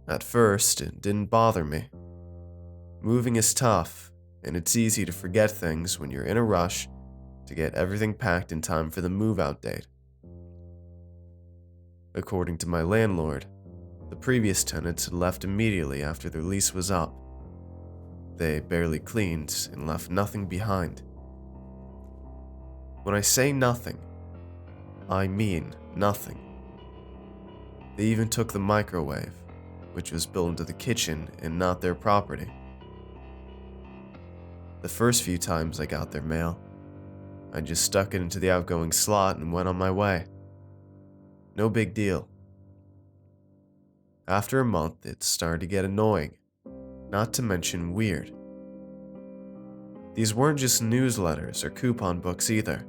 At first, it didn't bother me. Moving is tough, and it's easy to forget things when you're in a rush to get everything packed in time for the move-out date. According to my landlord, the previous tenants had left immediately after their lease was up. They barely cleaned and left nothing behind. When I say nothing, I mean nothing. They even took the microwave, which was built into the kitchen and not their property. The first few times I got their mail, I just stuck it into the outgoing slot and went on my way. No big deal. After a month, it started to get annoying, not to mention weird. These weren't just newsletters or coupon books either.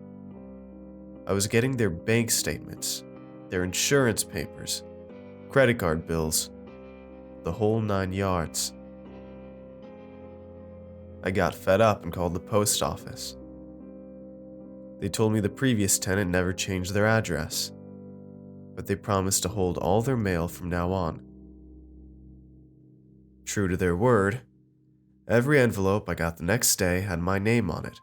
I was getting their bank statements, their insurance papers, credit card bills, the whole 9 yards. I got fed up and called the post office. They told me the previous tenant never changed their address, but they promised to hold all their mail from now on. True to their word, every envelope I got the next day had my name on it.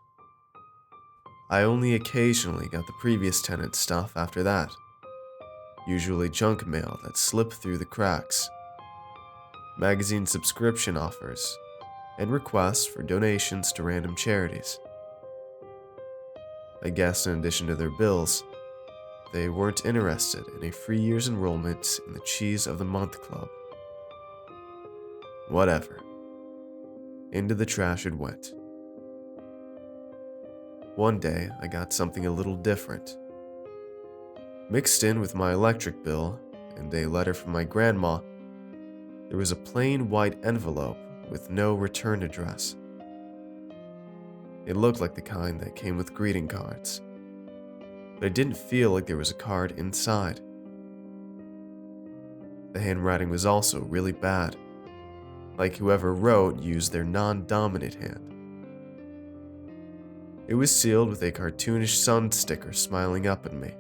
I only occasionally got the previous tenant's stuff after that, usually junk mail that slipped through the cracks, magazine subscription offers, and requests for donations to random charities. I guess in addition to their bills, they weren't interested in a free year's enrollment in the Cheese of the Month Club. Whatever. Into the trash it went. One day, I got something a little different. Mixed in with my electric bill and a letter from my grandma, there was a plain white envelope with no return address. It looked like the kind that came with greeting cards, but it didn't feel like there was a card inside. The handwriting was also really bad, like whoever wrote used their non-dominant hand. It was sealed with a cartoonish sun sticker smiling up at me.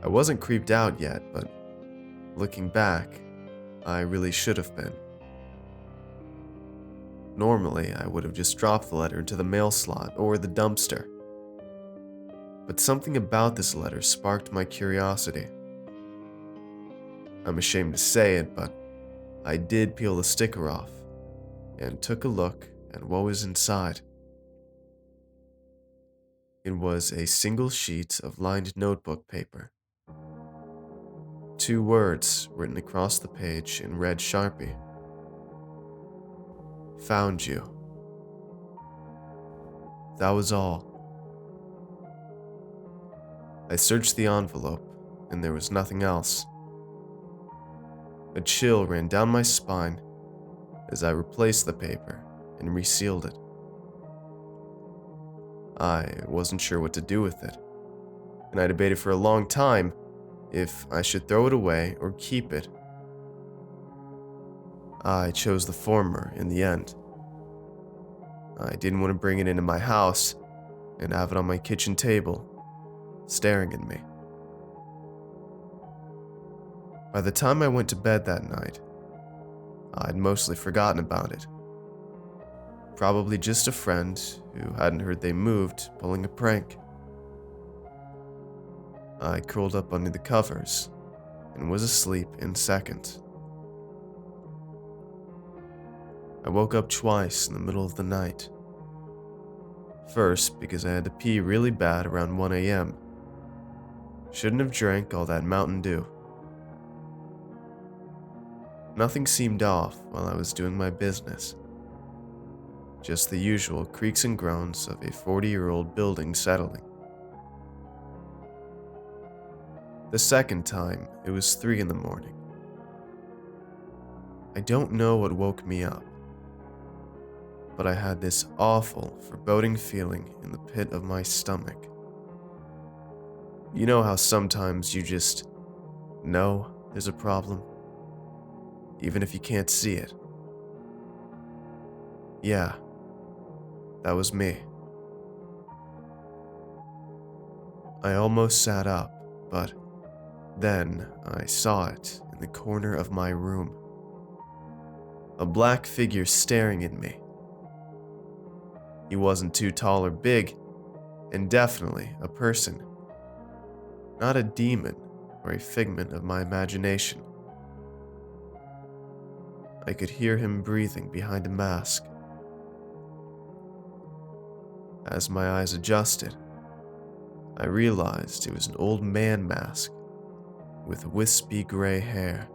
I wasn't creeped out yet, but looking back, I really should have been. Normally, I would have just dropped the letter into the mail slot or the dumpster. But something about this letter sparked my curiosity. I'm ashamed to say it, but I did peel the sticker off and took a look at what was inside. It was a single sheet of lined notebook paper. 2 words written across the page in red Sharpie. Found you. That was all. I searched the envelope, and there was nothing else. A chill ran down my spine as I replaced the paper and resealed it. I wasn't sure what to do with it, and I debated for a long time if I should throw it away or keep it. I chose the former in the end. I didn't want to bring it into my house and have it on my kitchen table, staring at me. By the time I went to bed that night, I'd mostly forgotten about it. Probably just a friend who hadn't heard they moved pulling a prank. I curled up under the covers and was asleep in seconds. I woke up twice in the middle of the night. First, because I had to pee really bad around 1 a.m. Shouldn't have drank all that Mountain Dew. Nothing seemed off while I was doing my business. Just the usual creaks and groans of a 40-year-old building settling. The second time, it was 3 in the morning. I don't know what woke me up, but I had this awful, foreboding feeling in the pit of my stomach. You know how sometimes you just know there's a problem, even if you can't see it? Yeah, that was me. I almost sat up, but then I saw it in the corner of my room. A black figure staring at me. He wasn't too tall or big, and definitely a person. Not a demon or a figment of my imagination. I could hear him breathing behind a mask. As my eyes adjusted, I realized it was an old man mask with wispy gray hair.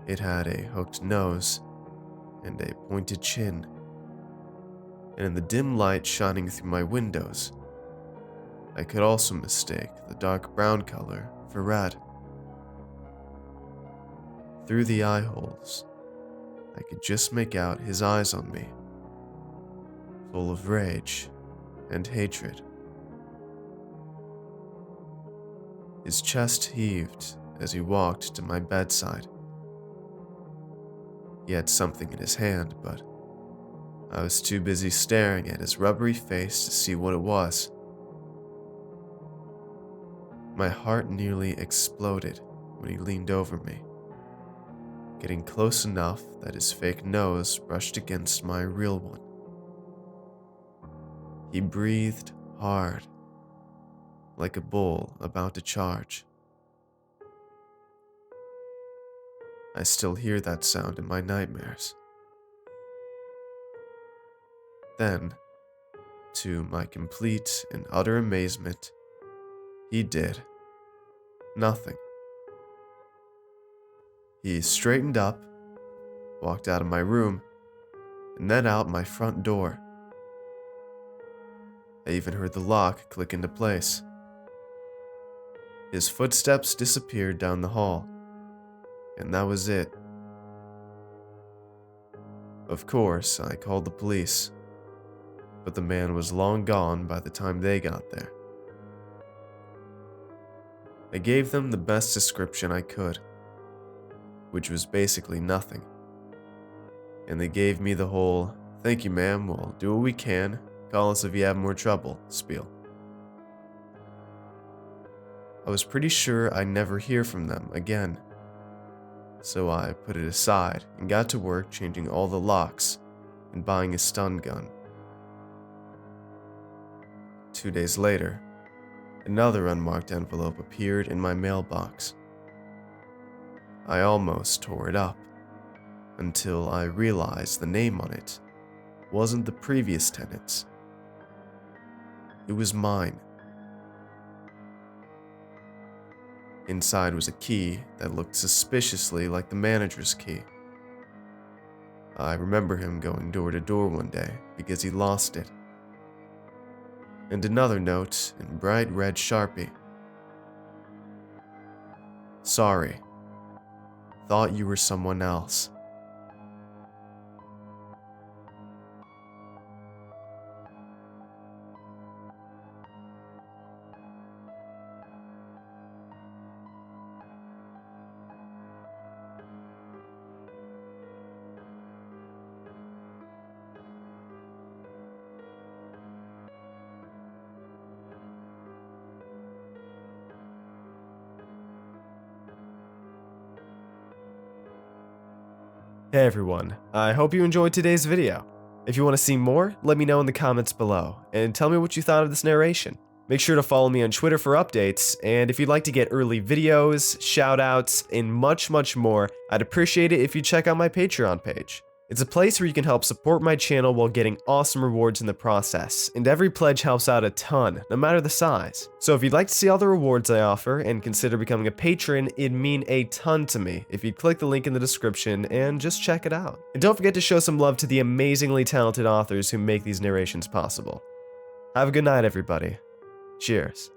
It had a hooked nose and a pointed chin, and in the dim light shining through my windows, I could also mistake the dark brown color for red. Through the eye holes, I could just make out his eyes on me, full of rage and hatred. His chest heaved as he walked to my bedside. He had something in his hand, but I was too busy staring at his rubbery face to see what it was. My heart nearly exploded when he leaned over me, getting close enough that his fake nose brushed against my real one. He breathed hard, like a bull about to charge. I still hear that sound in my nightmares. Then, to my complete and utter amazement, he did nothing. He straightened up, walked out of my room, and then out my front door. I even heard the lock click into place. His footsteps disappeared down the hall, and that was it. Of course, I called the police, but the man was long gone by the time they got there. I gave them the best description I could, which was basically nothing. And they gave me the whole, "Thank you, ma'am, we'll do what we can, call us if you have more trouble" spiel. I was pretty sure I'd never hear from them again, so I put it aside and got to work changing all the locks and buying a stun gun. 2 days later, another unmarked envelope appeared in my mailbox. I almost tore it up, until I realized the name on it wasn't the previous tenant's. It was mine. Inside was a key that looked suspiciously like the manager's key. I remember him going door to door one day because he lost it. And another note in bright red Sharpie. "Sorry. Thought you were someone else." Hey everyone, I hope you enjoyed today's video. If you want to see more, let me know in the comments below, and tell me what you thought of this narration. Make sure to follow me on Twitter for updates, and if you'd like to get early videos, shoutouts, and much more, I'd appreciate it if you check out my Patreon page. It's a place where you can help support my channel while getting awesome rewards in the process, and every pledge helps out a ton, no matter the size. So if you'd like to see all the rewards I offer and consider becoming a patron, it'd mean a ton to me if you'd click the link in the description and just check it out. And don't forget to show some love to the amazingly talented authors who make these narrations possible. Have a good night, everybody. Cheers.